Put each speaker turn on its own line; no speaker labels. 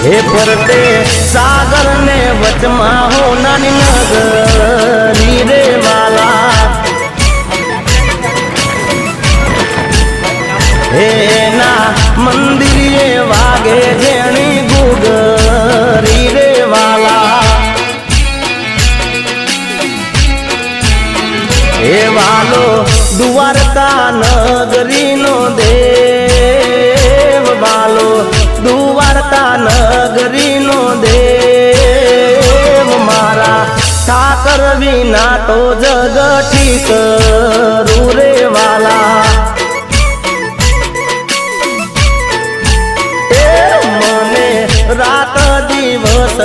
हे फरते सागर ने वचमा हो नानी नगरी रे वाला हे ना मंदिर वागे जेणी गुगरी रे वाला हे वालो द्वारका नगरी नो देव वालो द्वारका नगरी नो देव मारा ठाकर विना तो जग ठीक रे वाला रात दिवस